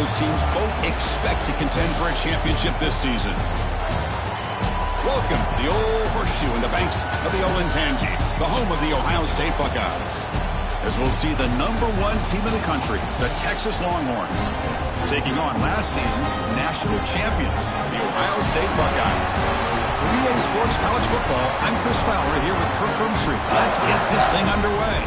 those teams both expect to contend for a championship this season. Welcome to the Old Horseshoe in the banks of the Olentangy, the home of the Ohio State Buckeyes. As we'll see the #1 team in the country, the Texas Longhorns, taking on last season's national champions, the Ohio State Buckeyes. For EA Sports College Football, I'm Chris Fowler here with Kirk Herbstreit. Let's get this thing underway.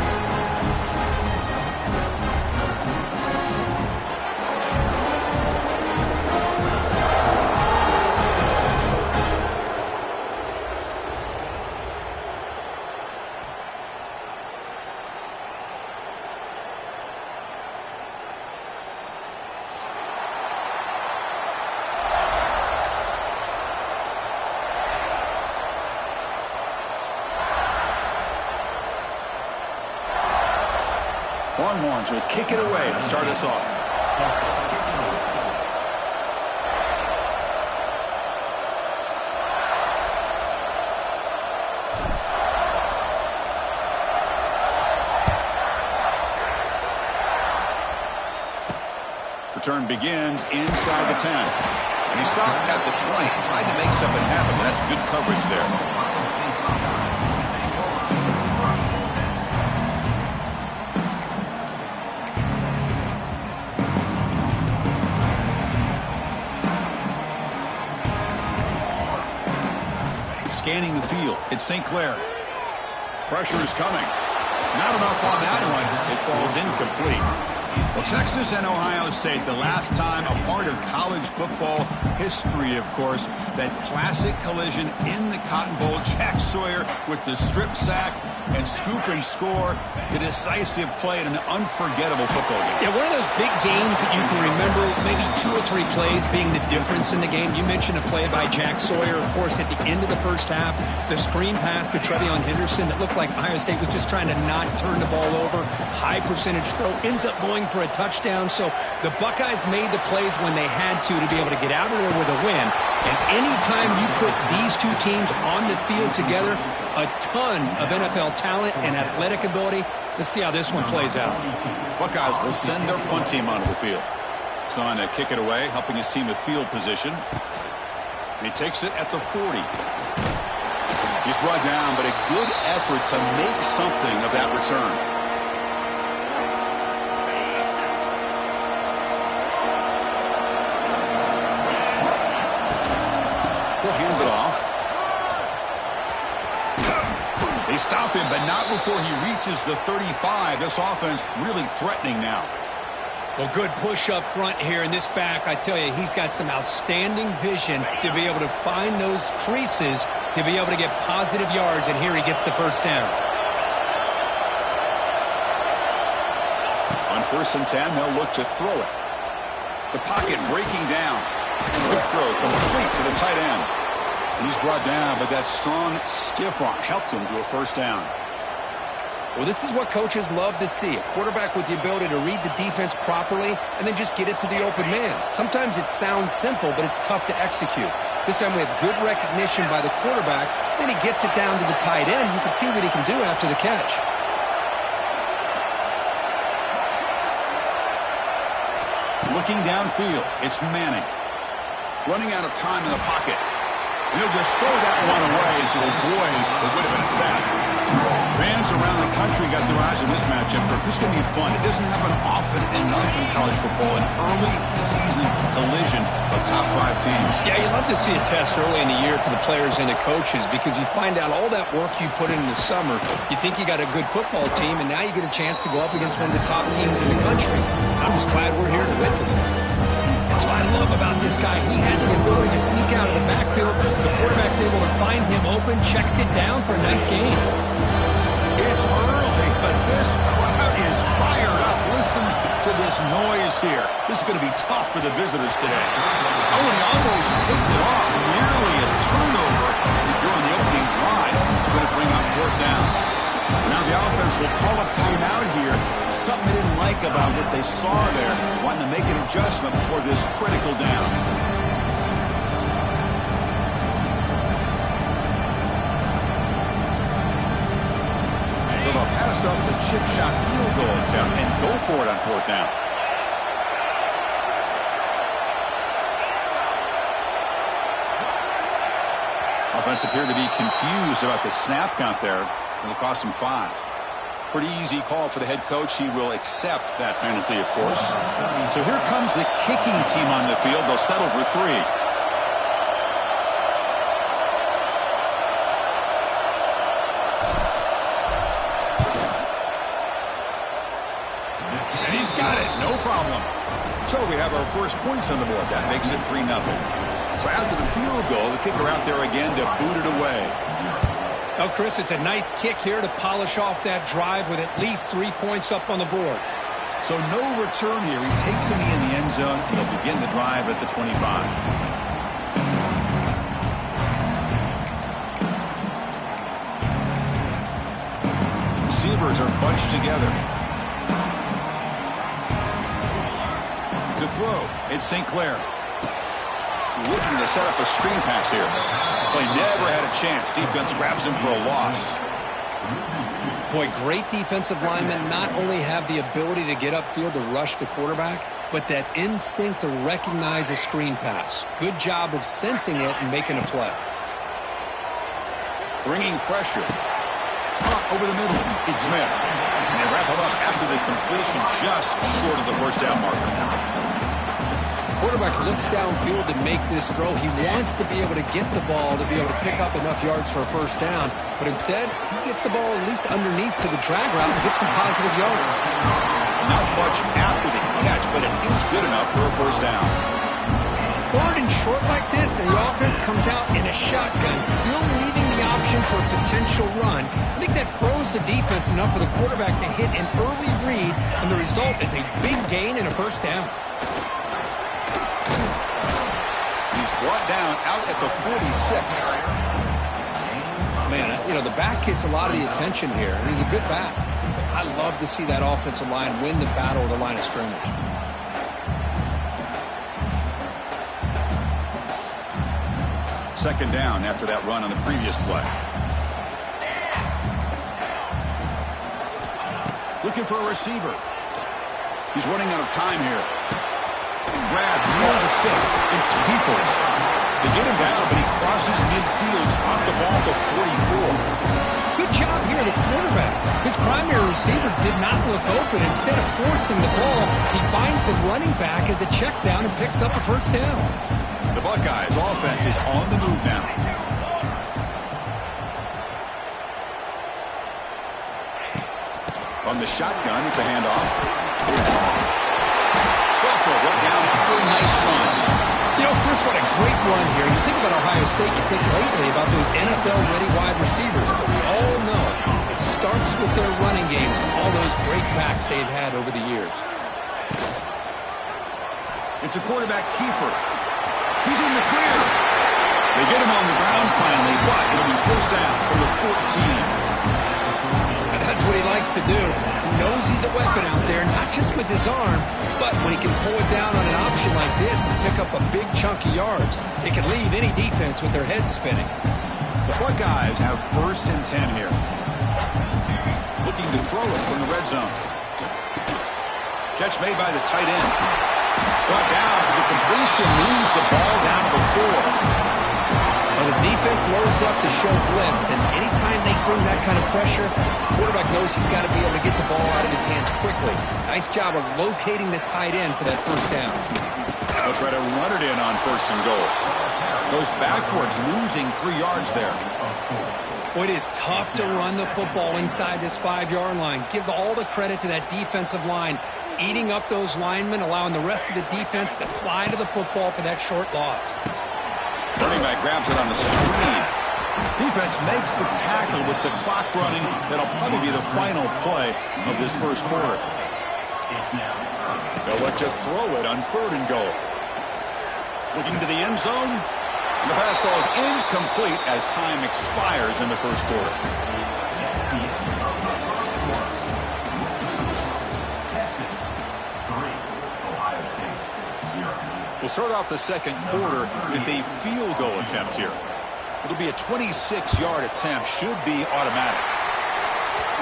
Longhorns will kick it away to start us off. Return begins inside the 10. And he stopped at the 20, tried to make something happen. That's good coverage there. Scanning the field, it's St. Clair. Pressure is coming. Not enough on that one. It falls incomplete. Well, Texas and Ohio State, the last time a part of college football history, of course, that classic collision in the Cotton Bowl. Jack Sawyer with the strip sack and scoop and score, the decisive play in an unforgettable football game. Yeah, one of those big games that you can remember, maybe 2 or 3 plays being the difference in the game. You mentioned a play by Jack Sawyer, of course, at the end of the first half, the screen pass to TreVeyon Henderson that looked like Ohio State was just trying to not turn the ball over. High percentage throw, ends up going for a touchdown. So the Buckeyes made the plays when they had to be able to get out of there with a win. And anytime you put these two teams on the field together, a ton of NFL talent and athletic ability. Let's see how this one plays out. Buckeyes will send their punt team onto the field. Son to kick it away, helping his team with field position. He takes it at the 40. He's brought down, but a good effort to make something of that return. He'll hand it off. They stop him, but not before he reaches the 35. This offense really threatening now. Well, good push up front here in this back. I tell you, he's got some outstanding vision to be able to find those creases to be able to get positive yards, and here he gets the first down. On 1st and 10, they'll look to throw it. The pocket breaking down. Good throw, complete to the tight end. And he's brought down, but that strong, stiff arm helped him to a first down. Well, this is what coaches love to see. A quarterback with the ability to read the defense properly and then just get it to the open man. Sometimes it sounds simple, but it's tough to execute. This time we have good recognition by the quarterback. Then he gets it down to the tight end. You can see what he can do after the catch. Looking downfield, it's Manning. Running out of time in the pocket. And he'll just throw that one away to avoid what would have been a sack. Fans around the country got their eyes on this matchup. This is going to be fun. It doesn't happen often enough in college football. An early season collision of top 5 teams. Yeah, you love to see a test early in the year for the players and the coaches because you find out all that work you put in the summer. You think you got a good football team, and now you get a chance to go up against one of the top teams in the country. I'm just glad we're here to witness it. That's what I love about this guy. He has the ability to sneak out of the backfield. The quarterback's able to find him open, checks it down for a nice gain. It's early, but this crowd is fired up. Listen to this noise here. This is going to be tough for the visitors today. Oh, and he almost picked it off. Nearly a turnover during the opening drive. It's going to bring up 4th down. Now the offense will call a timeout here. Something they didn't like about what they saw there. Wanting to make an adjustment before this critical down. So they'll pass up the chip shot field goal attempt and go for it on 4th down. Offense appeared to be confused about the snap count there. It'll cost him 5. Pretty easy call for the head coach. He will accept that penalty, of course. So here comes the kicking team on the field. They'll settle for 3. And he's got it. No problem. So we have our first points on the board. That makes it 3-0. So after the field goal, the kicker out there again to boot it away. Well, Chris, it's a nice kick here to polish off that drive with at least 3 points up on the board. So no return here. He takes him in the end zone, and he'll begin the drive at the 25. Receivers are bunched together. To throw, it's St. Clair. Looking to set up a screen pass here. Play never had a chance. Defense grabs him for a loss. Boy, great defensive linemen not only have the ability to get upfield to rush the quarterback, but that instinct to recognize a screen pass. Good job of sensing it and making a play. Bringing pressure. Over the middle. It's Smith. And they wrap him up after the completion just short of the first down marker. Quarterback looks downfield to make this throw. He wants to be able to get the ball to be able to pick up enough yards for a first down. But instead, he gets the ball at least underneath to the drag route and gets some positive yards. Not much after the catch, but it is good enough for a first down. 3rd and short like this, and the offense comes out in a shotgun, still leaving the option for a potential run. I think that throws the defense enough for the quarterback to hit an early read, and the result is a big gain and a first down. He's brought down out at the 46. Man, the back gets a lot of the attention here, and he's a good back. I love to see that offensive line win the battle of the line of scrimmage. Second down after that run on the previous play. Looking for a receiver. He's running out of time here. Grab near the sticks. It's Peoples. They get him down, but he crosses midfield. Spot the ball to 44. Good job here, the quarterback. His primary receiver did not look open. Instead of forcing the ball, he finds the running back as a check down and picks up a first down. The Buckeyes offense is on the move now. On the shotgun, it's a handoff. Sophomore brought down after a nice run. Chris, what a great run here. You think about Ohio State, you think lately about those NFL-ready wide receivers, but we all know it starts with their running games and all those great backs they've had over the years. It's a quarterback keeper. He's in the clear. They get him on the ground finally, but it'll be first down from the 14. And that's what he likes to do. He knows he's a weapon out there, not just with his arm, but when he can pull it down on an option like this and pick up a big chunk of yards, it can leave any defense with their head spinning. The Buckeyes have 1st and 10 here. Looking to throw it from the red zone. Catch made by the tight end. Brought down for the completion, moves the ball down to the 4. Well, the defense loads up to show blitz, and anytime they bring that kind of pressure, the quarterback knows he's got to be able to get the ball out of his hands quickly. Nice job of locating the tight end for that first down. They'll try to run it in on 1st and goal. Goes backwards, losing 3 yards there. Well, it is tough to run the football inside this 5-yard line. Give all the credit to that defensive line, eating up those linemen, allowing the rest of the defense to fly to the football for that short loss. Running back grabs it on the screen. Defense makes the tackle with the clock running. That'll probably be the final play of this first quarter. They'll look to throw it on 3rd and goal. Looking to the end zone. And the pass ball is incomplete as time expires in the first quarter. We'll start off the second quarter with a field goal attempt here. It'll be a 26-yard attempt. Should be automatic.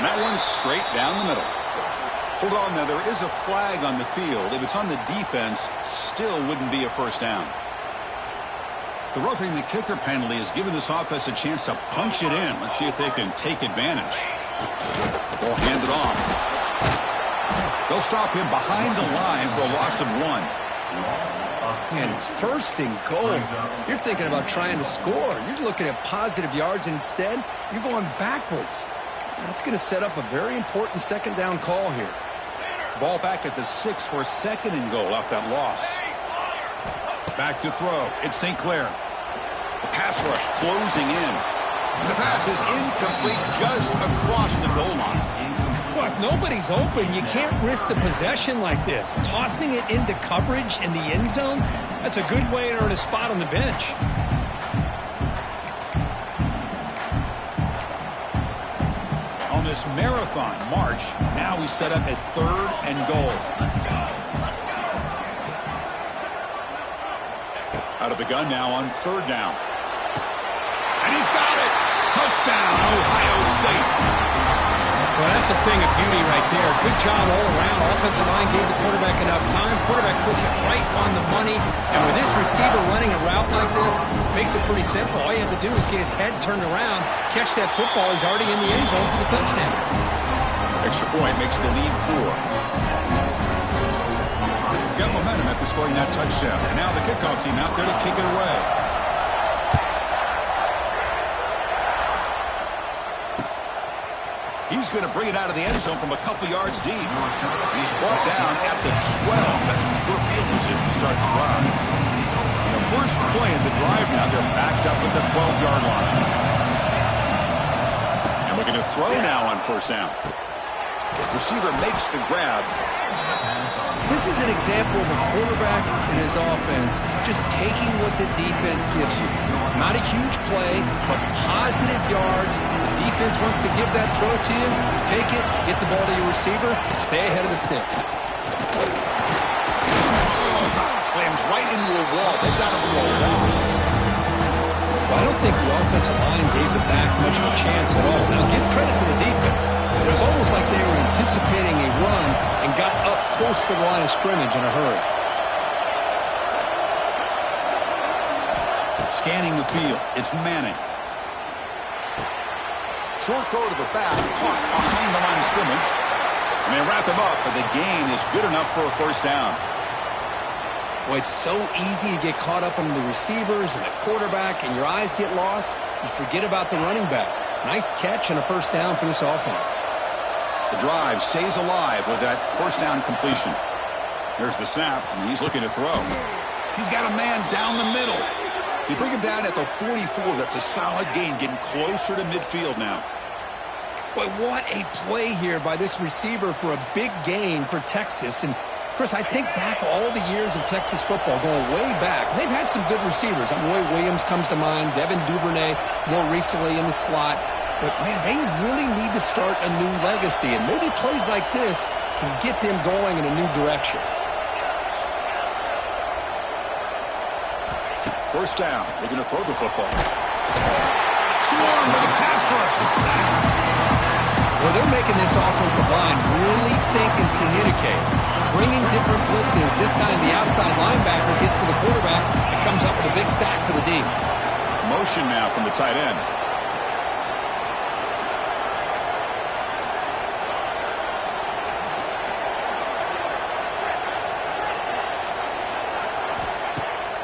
And that one's straight down the middle. Hold on now. There is a flag on the field. If it's on the defense, still wouldn't be a first down. The roughing the kicker penalty has given this offense a chance to punch it in. Let's see if they can take advantage. Ball handed off. They'll stop him behind the line for a loss of 1. Man, it's 1st and goal. You're thinking about trying to score. You're looking at positive yards, and instead, you're going backwards. That's going to set up a very important 2nd down call here. Ball back at the 6 for 2nd and goal off that loss. Back to throw. It's St. Clair. The pass rush closing in. And the pass is incomplete just across the goal line. Well, if nobody's open, you can't risk the possession like this. Tossing it into coverage in the end zone, that's a good way to earn a spot on the bench. On this marathon march, now we set up at 3rd and goal. Out of the gun now on 3rd down. And he's got it! Touchdown, Ohio State. Well, that's a thing of beauty right there. Good job all around. Offensive line gave the quarterback enough time. Quarterback puts it right on the money. And with this receiver running a route like this, makes it pretty simple. All you have to do is get his head turned around, catch that football. He's already in the end zone for the touchdown. Extra point makes the lead 4. Got momentum after scoring that touchdown. And now the kickoff team out there to kick it away. He's going to bring it out of the end zone from a couple yards deep. He's brought down at the 12. That's poor field position to start the drive. The first play of the drive now, they're backed up at the 12-yard line. And we're going to throw now on 1st down. Receiver makes the grab. This is an example of a quarterback and his offense just taking what the defense gives you. Not a huge play, but positive yards. The defense wants to give that throw to you. Take it, get the ball to your receiver, stay ahead of the sticks. Slams right into a wall. They've got him for a loss. Well, I don't think the offensive line gave the back much of a chance at all. Now, give credit to the defense. It was almost like they were anticipating a run and got up close to the line of scrimmage in a hurry. Scanning the field, it's Manning. Short throw to the back, caught behind the line of scrimmage. And they wrap him up, but the gain is good enough for a 1st down. Well, it's so easy to get caught up in the receivers and the quarterback, and your eyes get lost. You forget about the running back. Nice catch and a 1st down for this offense. The drive stays alive with that 1st down completion. There's the snap, and he's looking to throw. He's got a man down the middle. You bring him down at the 44. That's a solid gain, getting closer to midfield now. Boy, what a play here by this receiver for a big gain for Texas. And, Chris, I think back all the years of Texas football, going way back. They've had some good receivers. Roy Williams comes to mind, Devin Duvernay more recently in the slot. But, man, they really need to start a new legacy. And maybe plays like this can get them going in a new direction. 1st down. We're going to throw the football. Swarm with a pass rush. A sack. Well, they're making this offensive line really think and communicate. Bringing different blitzes. This time the outside linebacker gets to the quarterback and comes up with a big sack for the D. Motion now from the tight end.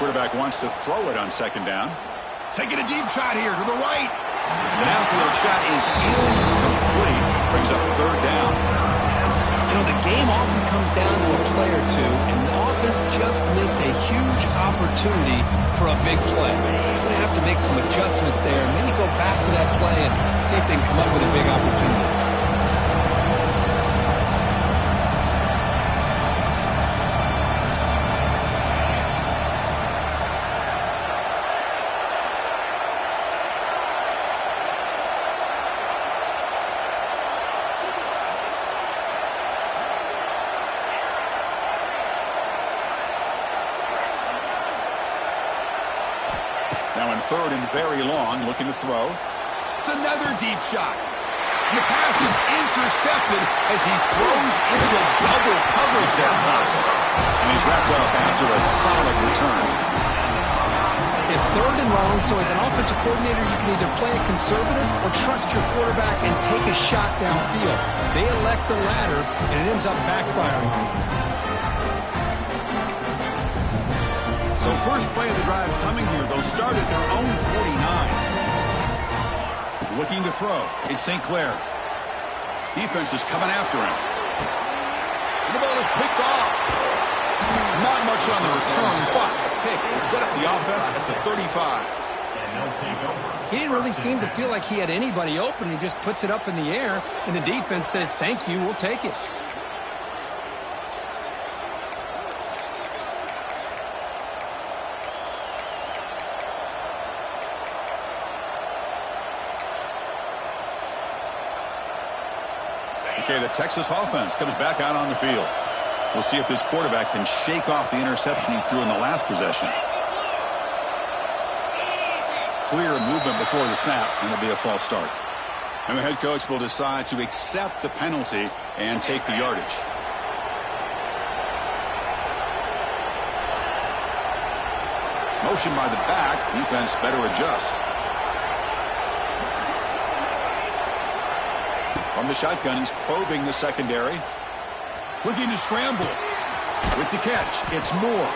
Quarterback wants to throw it on 2nd down. Taking a deep shot here to the right. The downfield shot is incomplete. Brings up 3rd down. You know, the game often comes down to a play or two, and the offense just missed a huge opportunity for a big play. They're going to have to make some adjustments there, and maybe go back to that play and see if they can come up with a big opportunity. Now in 3rd and very long, looking to throw. It's another deep shot. And the pass is intercepted as he throws into double coverage that time. And he's wrapped up after a solid return. It's third and long, so as an offensive coordinator, you can either play it conservative or trust your quarterback and take a shot downfield. They elect the latter, and it ends up backfiring on them. So first play of the drive coming here. They'll start at their own 49. Looking to throw. It's St. Clair. Defense is coming after him. And the ball is picked off. Not much on the return, but a pick will set up the offense at the 35. He didn't really seem to feel like he had anybody open. He just puts it up in the air, and the defense says, thank you, we'll take it. Okay, the Texas offense comes back out on the field. We'll see if this quarterback can shake off the interception he threw in the last possession. Clear movement before the snap, and it'll be a false start. And the head coach will decide to accept the penalty and take the yardage. Motion by the back. Defense better adjust. From the shotgun, he's probing the secondary. Looking to scramble. With the catch, it's Moore.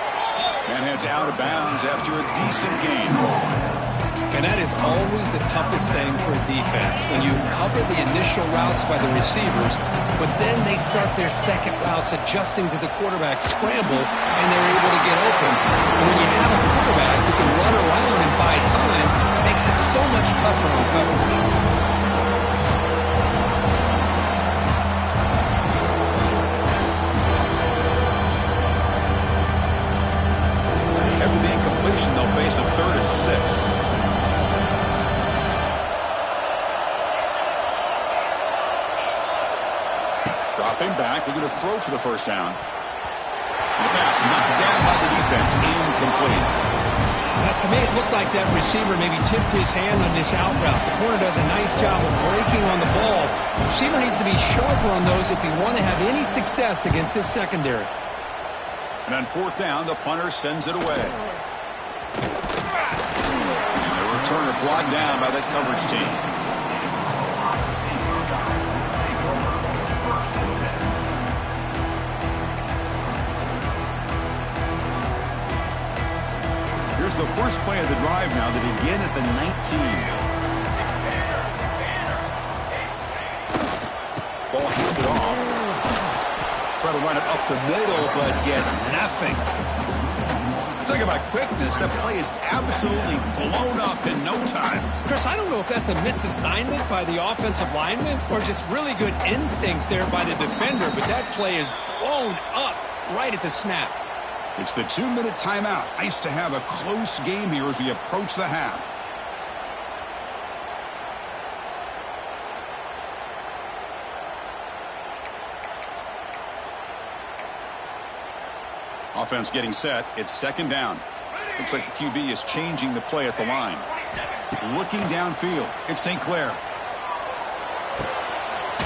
Man heads out of bounds after a decent gain. And that is always the toughest thing for a defense, when you cover the initial routes by the receivers, but then they start their second routes adjusting to the quarterback scramble, and they're able to get open. And when you have a quarterback who can run around and buy time, it makes it so much tougher on coverage. After the incompletion, they'll face a 3rd and 6. Dropping back, looking to throw for the first down. The pass knocked down by the defense, incomplete. Now, to me, it looked like that receiver maybe tipped his hand on this out route. The corner does a nice job of breaking on the ball. The receiver needs to be sharper on those if he want to have any success against his secondary. And on 4th down, the punter sends it away. And the returner blocked down by that coverage team. Here's the first play of the drive now. They begin at the 19. Ball handed off. Try to run it up the middle, but get nothing. Talk about quickness. That play is absolutely blown up in no time. Chris, I don't know if that's a misassignment by the offensive lineman or just really good instincts there by the defender, but that play is blown up right at the snap. It's the 2-minute timeout. Nice to have a close game here as we approach the half. Offense getting set. It's 2nd down. Looks like the QB is changing the play at the line. Looking downfield. It's St. Clair.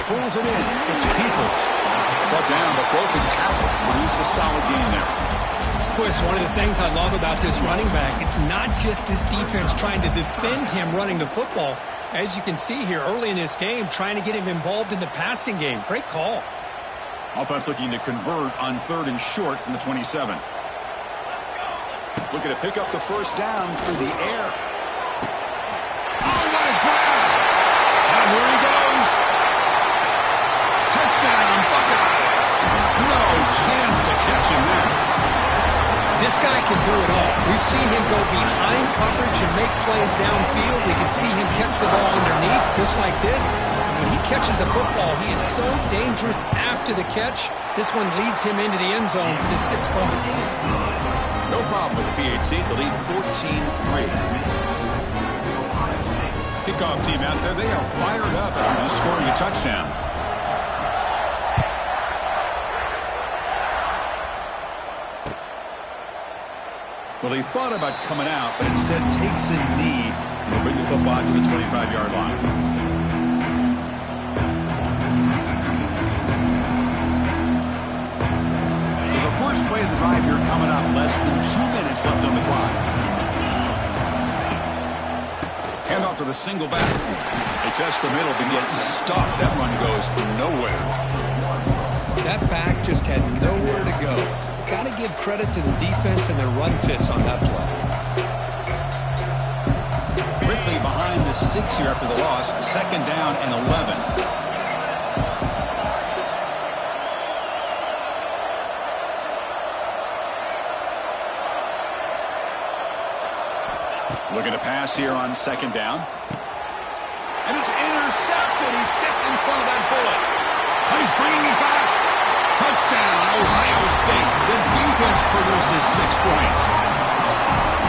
Pulls it in. It's Peoples. Brought down, but broken tackle. Produce a solid game there. Chris, one of the things I love about this running back, it's not just this defense trying to defend him running the football. As you can see here early in this game, trying to get him involved in the passing game. Great call. Offense looking to convert on 3rd and short from the 27. Looking to pick up the first down through the air. Oh, what a grab! And here he goes. Touchdown, Buckeyes. No chance to catch him there. This guy can do it all. We've seen him go behind coverage and make plays downfield. We can see him catch the ball underneath just like this. And when he catches a football, he is so dangerous after the catch. This one leads him into the end zone for the 6 points. No problem with the PHC. The lead 14-3. Kickoff team out there. They are fired up after scoring a touchdown. Well, he thought about coming out, but instead takes a knee and will bring the football to the 25-yard line. So the first play of the drive here coming up. Less than 2 minutes left on the clock. after the single back. They test the middle to get stuffed. That run goes nowhere. That back just had nowhere to go. Got to give credit to the defense and their run fits on that play. Quickly behind the sticks here after the loss. 2nd down and 11. Looking to pass here on 2nd down. And it's intercepted. He's stepped in front of that bullet. He's bringing it back. Touchdown, Ohio State. The defense produces 6 points.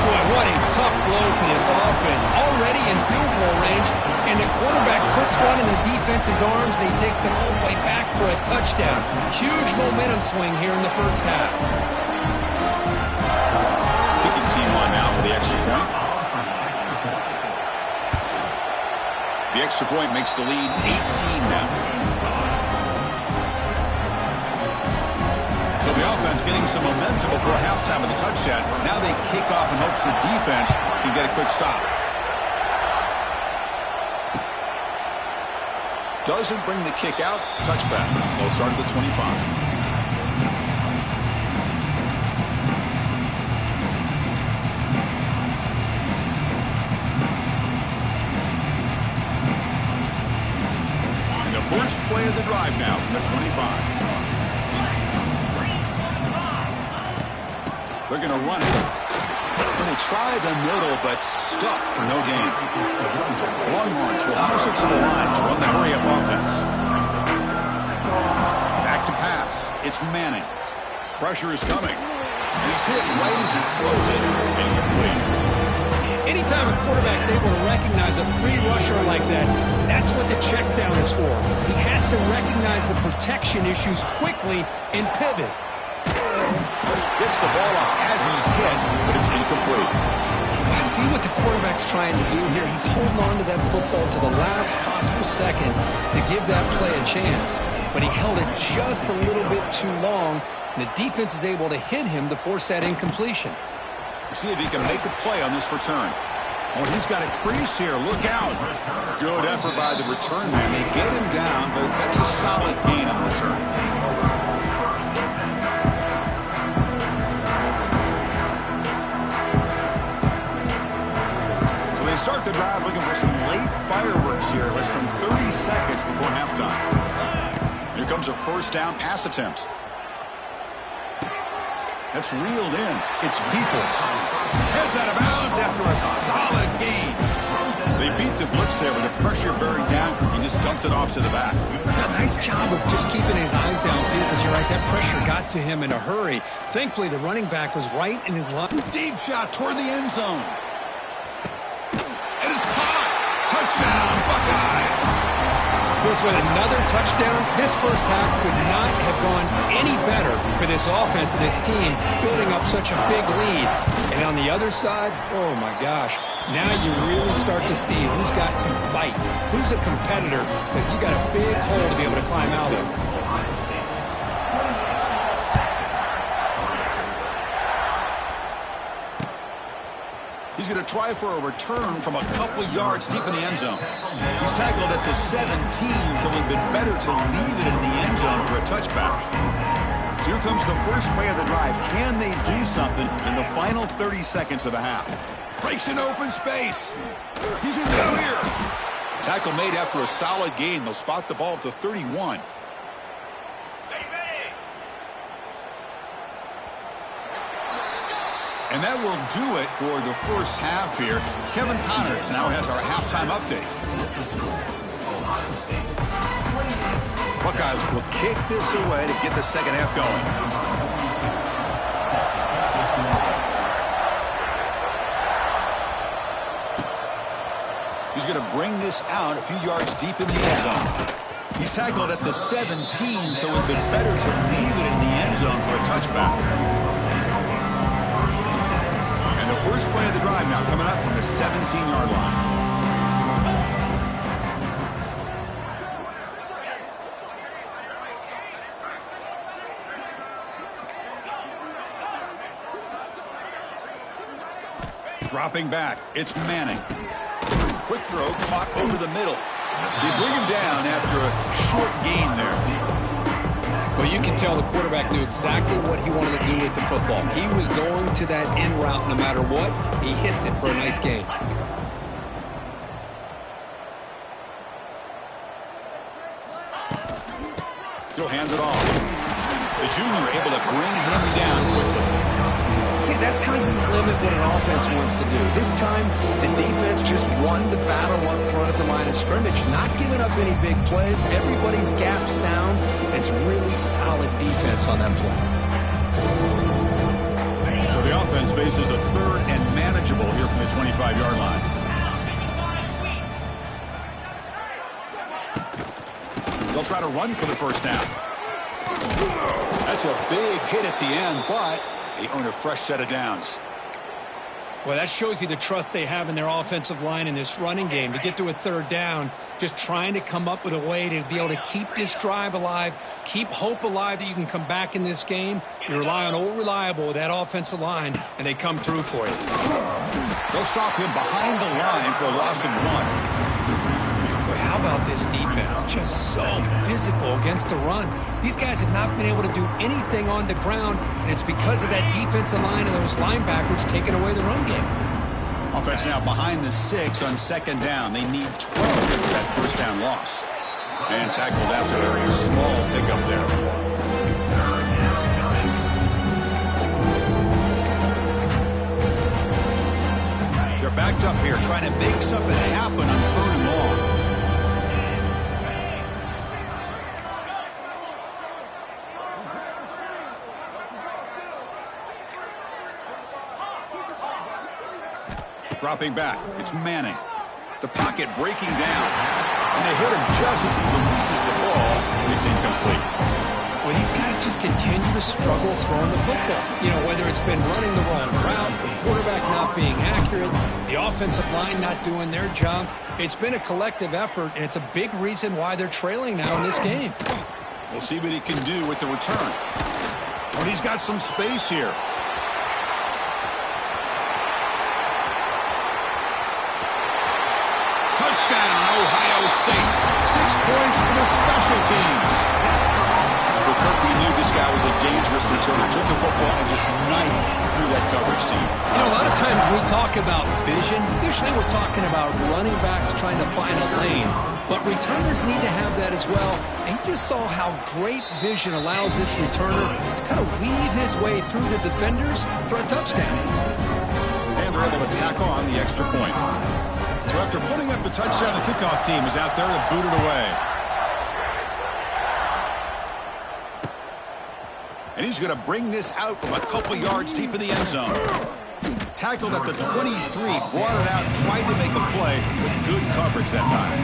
Boy, what a tough blow for this offense. Already in field goal range, and the quarterback puts one in the defense's arms, and he takes it all the way back for a touchdown. Huge momentum swing here in the first half. Kicking team on now for the extra point. The extra point makes the lead 18 now. So the offense getting some momentum before halftime with the touchdown. Now they kick off in hopes the defense can get a quick stop. Doesn't bring the kick out. Touchback. They'll start at the 25. First play of the drive now from the 25. They're going to run it. And they try the middle, but stuffed for no gain. Longhorns will house it to the line to run the hurry-up offense. Back to pass. It's Manning. Pressure is coming. And he's hit right as he throws it. Incomplete. Anytime a quarterback's able to recognize a free rusher like that, that's what the check down is for. He has to recognize the protection issues quickly and pivot. Gets the ball off as he's hit, but it's incomplete. I see what the quarterback's trying to do here. He's holding on to that football to the last possible second to give that play a chance. But he held it just a little bit too long, and the defense is able to hit him to force that incompletion. See if he can make a play on this return. Oh, he's got a crease here. Look out. Good effort by the return man. They get him down, but that's a solid gain on return. So they start the drive looking for some late fireworks here. Less than 30 seconds before halftime. Here comes a first down pass attempt. That's reeled in. It's Peoples. Heads out of bounds after a solid gain. They beat the blitz there with the pressure buried down. He just dumped it off to the back. A nice job of just keeping his eyes downfield because you're right, that pressure got to him in a hurry. Thankfully, the running back was right in his line. Deep shot toward the end zone. And it's caught. Touchdown, Buckeyes. Of course, with another touchdown, this first half could not have gone any better for this offense and this team, building up such a big lead. And on the other side, oh my gosh, now you really start to see who's got some fight, who's a competitor, because you got a big hole to be able to climb out of. He's going to try for a return from a couple of yards deep in the end zone. He's tackled at the 17, so it would have been better to leave it in the end zone for a touchback. So here comes the first play of the drive. Can they do something in the final 30 seconds of the half? Breaks an open space. He's in the clear. Tackle made after a solid gain. They'll spot the ball at the 31. And that will do it for the first half here. Kevin Connors now has our halftime update. Buckeyes will kick this away to get the second half going. He's going to bring this out a few yards deep in the end zone. He's tackled at the 17, so it would have been better to leave it in the end zone for a touchback. First play of the drive now coming up from the 17-yard line. Dropping back, it's Manning. quick throw caught over the middle. They bring him down after a short gain there. Well, you can tell the quarterback knew exactly what he wanted to do with the football. He was going to that end route no matter what. He hits it for a nice gain. He'll hand it off. The junior able to bring him down quickly. See, that's how you limit what an offense wants to do. This time, the defense just won the battle up front at the line of scrimmage, not giving up any big plays. Everybody's gap sound. It's really solid defense on that play. So the offense faces a third and manageable here from the 25-yard line. They'll try to run for the first down. That's a big hit at the end, but they earn a fresh set of downs. Well, that shows you the trust they have in their offensive line in this running game. To get to a third down, just trying to come up with a way to be able to keep this drive alive, keep hope alive that you can come back in this game. You rely on old reliable with that offensive line, and they come through for you. They'll stop him behind the line for a loss of 1. How about this defense? Just so physical against the run. These guys have not been able to do anything on the ground, and it's because of that defensive line and those linebackers taking away the run game. Offense now behind the 6 on second down. They need 12 for that first down loss. And tackled after a small pickup there. They're backed up here trying to make something happen on third and long. Dropping back, it's Manning. The pocket breaking down. And they hit him just as he releases the ball. It's incomplete. Well, these guys just continue to struggle throwing the football. You know, whether it's been running the wrong route, the quarterback not being accurate, the offensive line not doing their job. It's been a collective effort, and it's a big reason why they're trailing now in this game. We'll see what he can do with the return. Oh, he's got some space here. Touchdown, Ohio State. 6 points for the special teams. Well, Kirk, we knew this guy was a dangerous returner. Took the football and just knifed through that coverage team. You know, a lot of times we talk about vision. Usually we're talking about running backs trying to find a lane. But returners need to have that as well. And you just saw how great vision allows this returner to kind of weave his way through the defenders for a touchdown. And they're able to tack on the extra point. So after putting up the touchdown, the kickoff team is out there to boot it away. And he's going to bring this out from a couple yards deep in the end zone. Tackled at the 23, brought it out, tried to make a play, but good coverage that time.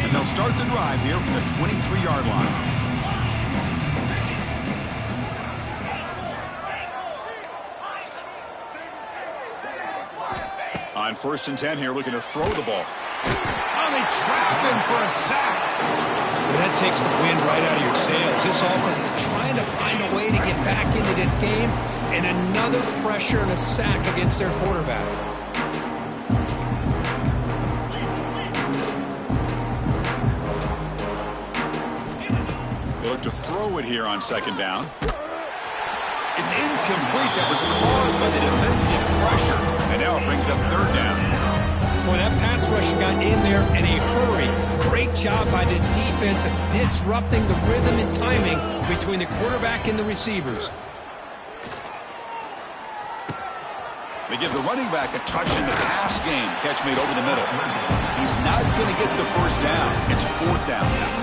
And they'll start the drive here from the 23-yard line. On 1st and 10 here, looking to throw the ball. Oh, they trap him for a sack. Well, that takes the wind right out of your sails. This offense is trying to find a way to get back into this game, and another pressure and a sack against their quarterback. They look to throw it here on second down. It's incomplete. That was caused by the defensive pressure. And now it brings up third down. Well, that pass rush got in there in a hurry. Great job by this defense of disrupting the rhythm and timing between the quarterback and the receivers. They give the running back a touch in the pass game. Catch made over the middle. He's not going to get the first down. It's fourth down now.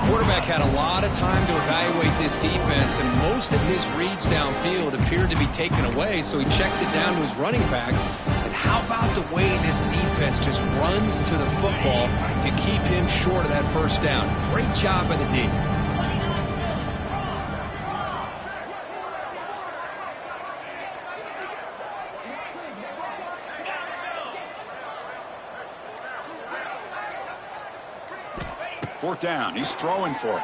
Quarterback had a lot of time to evaluate this defense, and most of his reads downfield appeared to be taken away, so he checks it down to his running back. And how about the way this defense just runs to the football to keep him short of that first down? Great job by the D. Fourth down. He's throwing for it.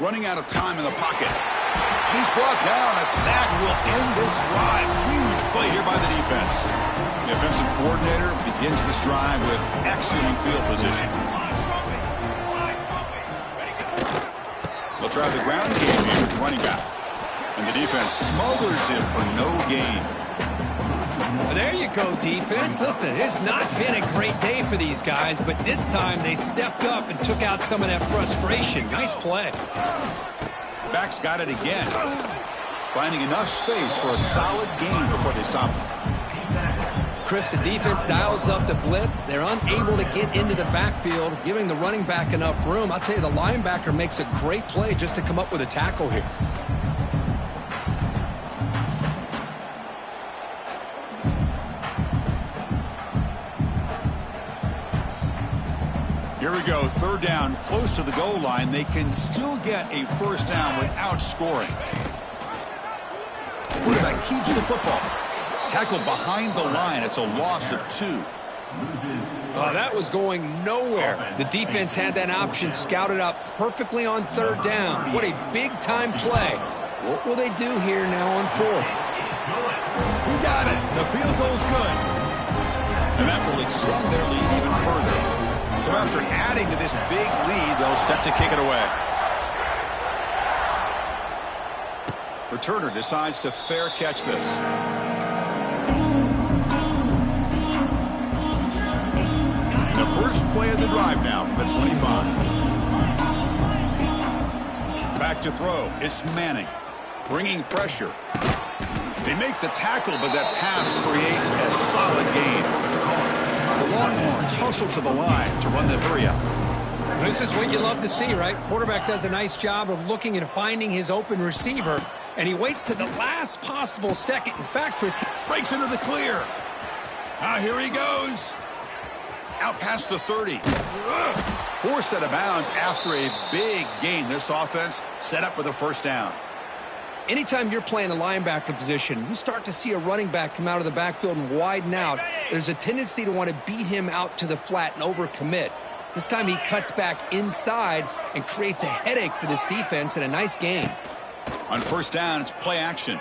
Running out of time in the pocket. He's brought down. A sack will end this drive. Huge play here by the defense. The offensive coordinator begins this drive with excellent field position. They'll try the ground game here with running back. And the defense smothers him for no gain. Well, there you go, defense. Listen, it's not been a great day for these guys, but this time they stepped up and took out some of that frustration. Nice play. Back's got it again. Finding enough space for a solid gain before they stop him. Chris, the defense dials up the blitz. They're unable to get into the backfield, giving the running back enough room. I'll tell you, the linebacker makes a great play just to come up with a tackle here. Here we go, third down, close to the goal line. They can still get a first down without scoring. Quarterback keeps the football. Tackled behind the line. It's a loss of 2. Oh, that was going nowhere. The defense had that option scouted out perfectly on third down. What a big-time play. What will they do here now on fourth? He got it. The field goal's good. And that will extend their lead even further. So after adding to this big lead, they'll set to kick it away. Returner decides to fair catch this. The first play of the drive now from the 25. Back to throw. It's Manning. Bringing pressure. They make the tackle, but that pass creates a solid gain. The Longhorns hustle to the line to run the hurry up. This is what you love to see, right? Quarterback does a nice job of looking and finding his open receiver, and he waits to the last possible second. In fact, Chris, he breaks into the clear. Now here he goes. Out past the 30. Forced out of bounds after a big gain. This offense set up with a first down. anytime you're playing a linebacker position, you start to see a running back come out of the backfield and widen out. There's a tendency to want to beat him out to the flat and overcommit. This time he cuts back inside and creates a headache for this defense and a nice gain. On first down, it's play action.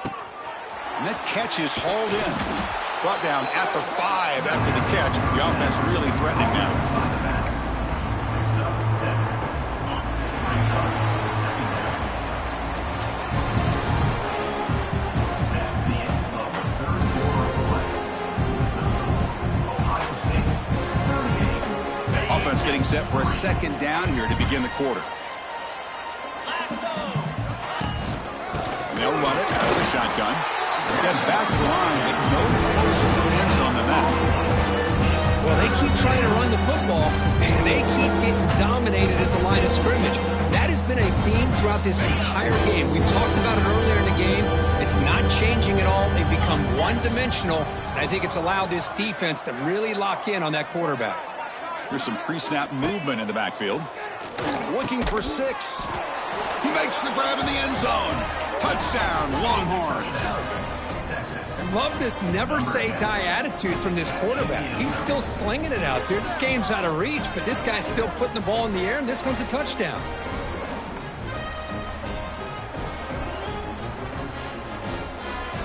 And that catch is hauled in. Brought down at the 5 after the catch. The offense really threatening now. Offense getting set for a second down here to begin the quarter. And they'll run it out of the shotgun. Gets back to the line, but no closer to the end zone than that. Well, they keep trying to run the football, and they keep getting dominated at the line of scrimmage. That has been a theme throughout this entire game. We've talked about it earlier in the game. It's not changing at all. They've become one-dimensional, and I think it's allowed this defense to really lock in on that quarterback. There's some pre-snap movement in the backfield. Looking for 6. He makes the grab in the end zone. Touchdown, Longhorns. Love this never-say-die attitude from this quarterback. He's still slinging it out there. This game's out of reach, but this guy's still putting the ball in the air, and this one's a touchdown.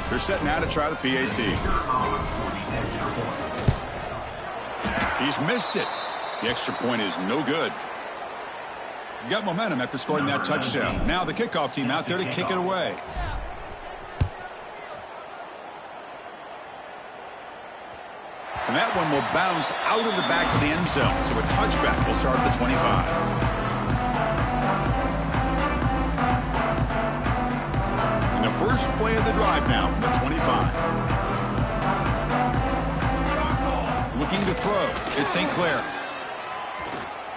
They're set now to try the PAT. He's missed it. The extra point is no good. Got momentum after scoring that touchdown. Now the kickoff team out there to kick it away. And that one will bounce out of the back of the end zone. So a touchback will start at the 25. And the first play of the drive now from the 25. Looking to throw. It's St. Clair.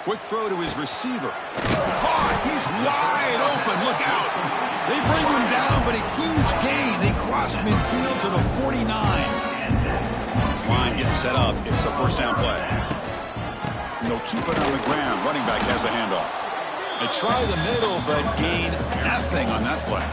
Quick throw to his receiver. Caught. He's wide open. Look out. They bring him down, but a huge gain. They cross midfield to the 49. This line getting set up. It's a first down play. And they'll keep it on the ground. Running back has the handoff. They try the middle, but gain nothing on that play.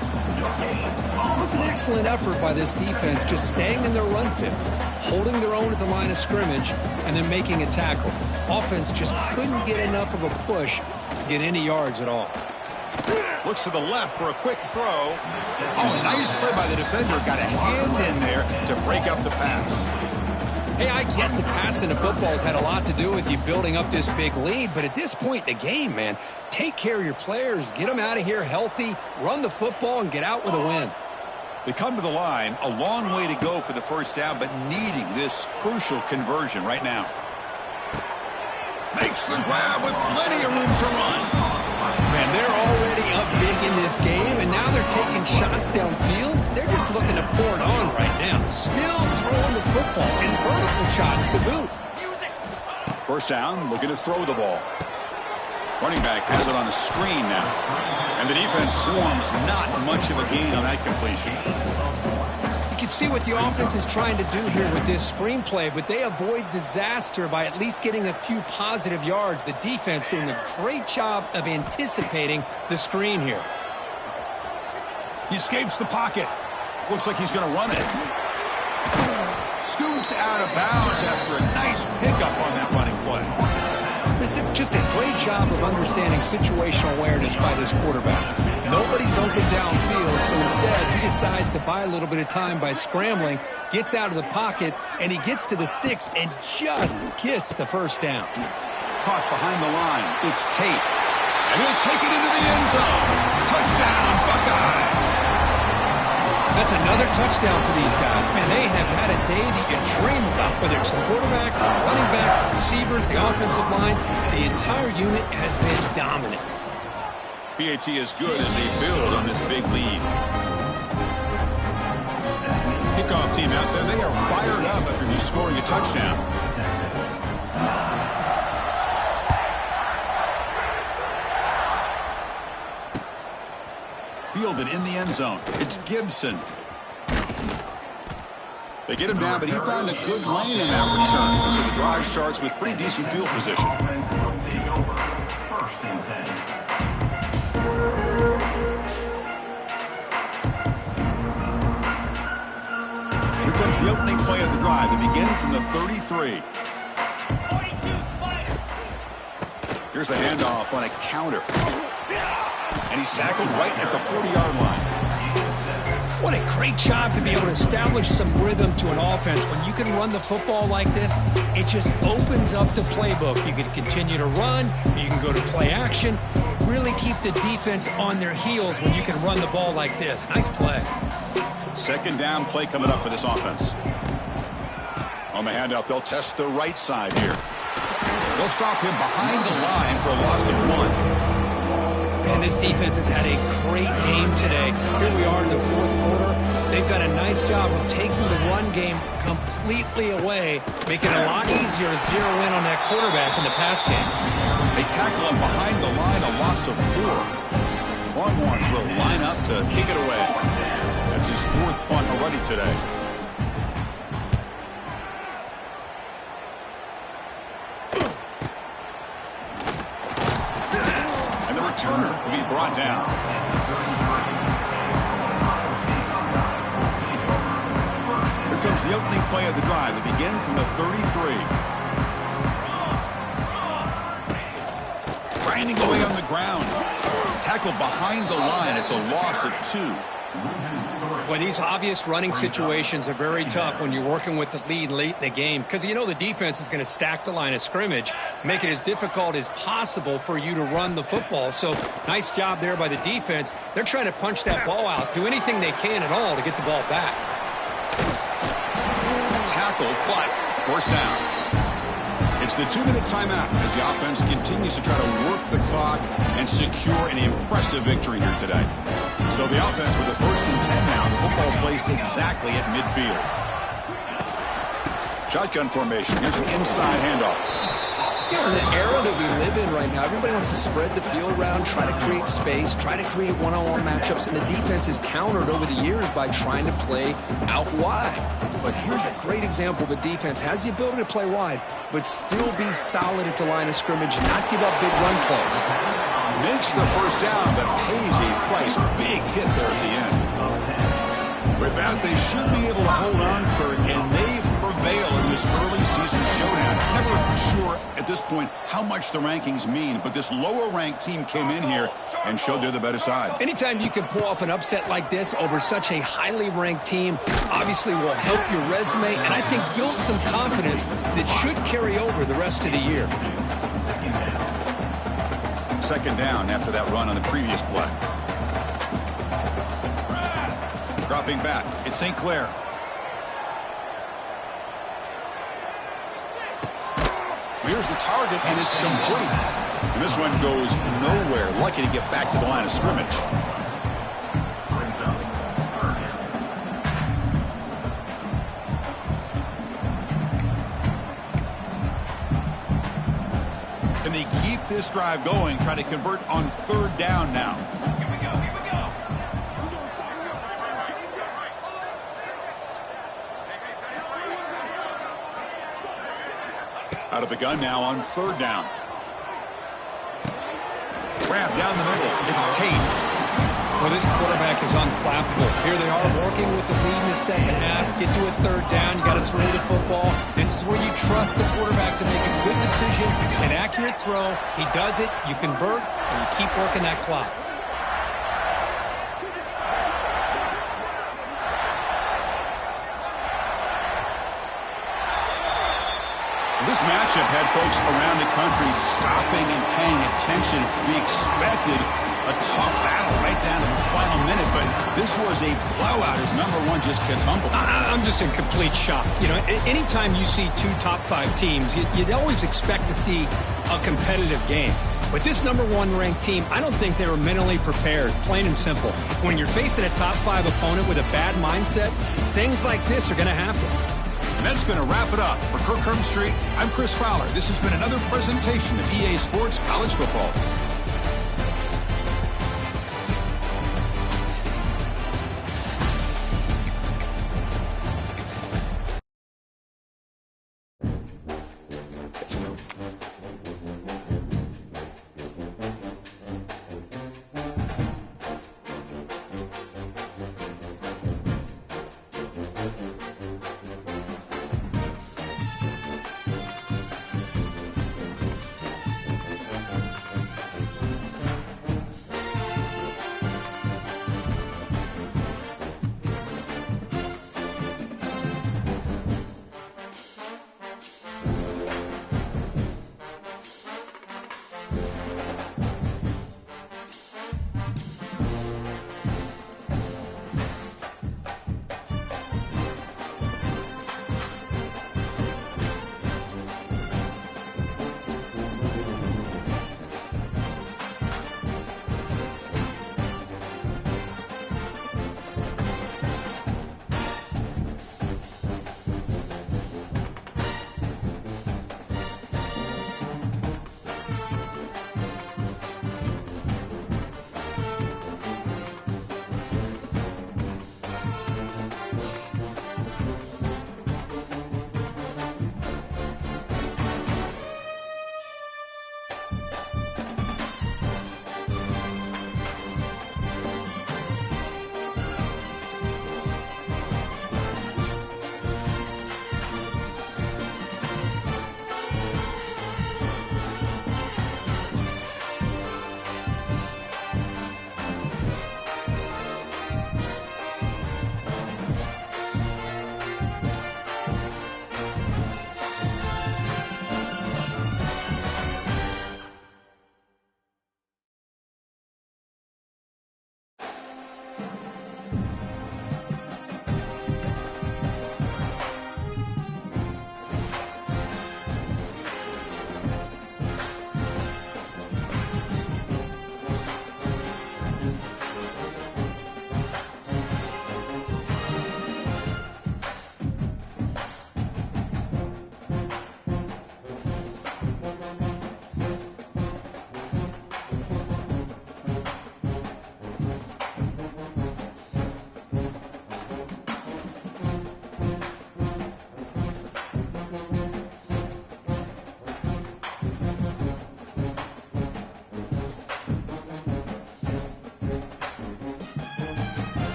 It was an excellent effort by this defense, just staying in their run fits, holding their own at the line of scrimmage, and then making a tackle. Offense just couldn't get enough of a push to get any yards at all. Looks to the left for a quick throw. Oh, nice play by the defender. Got a hand in there to break up the pass. Hey, I get the passing of football has had a lot to do with you building up this big lead, but at this point in the game, man, take care of your players, get them out of here healthy, run the football, and get out with a win. They come to the line, a long way to go for the first down, but needing this crucial conversion right now. Makes the grab with plenty of room to run. Man, they're already up big in this game, and now they're taking shots downfield. They're just looking to pour it on right now. Still throwing the football and vertical shots to boot. First down, looking to throw the ball. Running back has it on a screen now. And the defense swarms, not much of a gain on that completion. You can see what the offense is trying to do here with this screenplay, but they avoid disaster by at least getting a few positive yards. The defense doing a great job of anticipating the screen here. He escapes the pocket. Looks like he's going to run it. Scoots out of bounds after a nice pickup on that running play. This is just a great job of understanding situational awareness by this quarterback. Nobody's open downfield, so instead he decides to buy a little bit of time by scrambling, gets out of the pocket, and he gets to the sticks and just gets the first down. Caught behind the line. It's Tate. And he'll take it into the end zone. Touchdown, Buckeyes. That's another touchdown for these guys. Man, they have had a day that you dream about, whether it's the quarterback, the running back, the receivers, the offensive line. The entire unit has been dominant. PAT is good as they build on this big lead. Kickoff team out there. They are fired up after just scoring a touchdown. Fielded in the end zone. It's Gibson. They get him down, but he found a good lane in that return. So the drive starts with pretty decent field position. First and 10. Here comes the opening play of the drive. They begin from the 33. Here's the handoff on a counter. And he's tackled right at the 40-yard line. What a great job to be able to establish some rhythm to an offense. When you can run the football like this, it just opens up the playbook. You can continue to run. You can go to play action. You really keep the defense on their heels when you can run the ball like this. Nice play. Second down play coming up for this offense. On the handoff, they'll test the right side here. They'll stop him behind the line for a loss of 1. And this defense has had a great game today. Here we are in the fourth quarter. They've done a nice job of taking the run game completely away, making it a lot easier to zero in on that quarterback in the pass game. They tackle him behind the line, a loss of 4. Longhorns will line up to kick it away. That's his 4th punt already today. Turner will be brought down. Here comes the opening play of the drive. They begin from the 33. Grinding away on the ground. Tackled behind the line. It's a loss of 2. Boy, these obvious running situations are very tough when you're working with the lead late in the game because you know the defense is going to stack the line of scrimmage, make it as difficult as possible for you to run the football. So nice job there by the defense. They're trying to punch that ball out, do anything they can at all to get the ball back. Tackle, but first down. It's the 2-minute timeout as the offense continues to try to work the clock and secure an impressive victory here today. So the offense with the 1st and 10 now. The football placed exactly at midfield. Shotgun formation. Here's an inside handoff. You know, in the era that we live in right now, everybody wants to spread the field around, try to create space, try to create one-on-one matchups, and the defense is countered over the years by trying to play out wide. But here's a great example of a defense has the ability to play wide, but still be solid at the line of scrimmage, not give up big run plays. Makes the first down, but pays a price. Big hit there at the end. With that, they should be able to hold on, Kurt, and they, for prevail in this early season showdown. Never sure at this point how much the rankings mean, but this lower-ranked team came in here and showed they're the better side. Anytime you can pull off an upset like this over such a highly ranked team, obviously will help your resume, and I think build some confidence that should carry over the rest of the year. Second down after that run on the previous play. Dropping back, it's St. Clair. Here's the target, and it's complete. And this one goes nowhere. Lucky to get back to the line of scrimmage. Can they keep this drive going, try to convert on third down now? Out of the gun now on third down. Grab down the middle. It's Tate. Well, this quarterback is unflappable. Here they are working with the lead in the second half. Get to a third down. You got to throw the football. This is where you trust the quarterback to make a good decision, an accurate throw. He does it. You convert, and you keep working that clock. This matchup had folks around the country stopping and paying attention. We expected a tough battle right down to the final minute, but this was a blowout as number one just gets humbled. I'm just in complete shock. You know, anytime you see two top 5 teams, you'd always expect to see a competitive game. But this number 1 ranked team, I don't think they were mentally prepared, plain and simple. When you're facing a top 5 opponent with a bad mindset, things like this are going to happen. And that's going to wrap it up. For Kirk Herbstreit, I'm Chris Fowler. This has been another presentation of EA Sports College Football.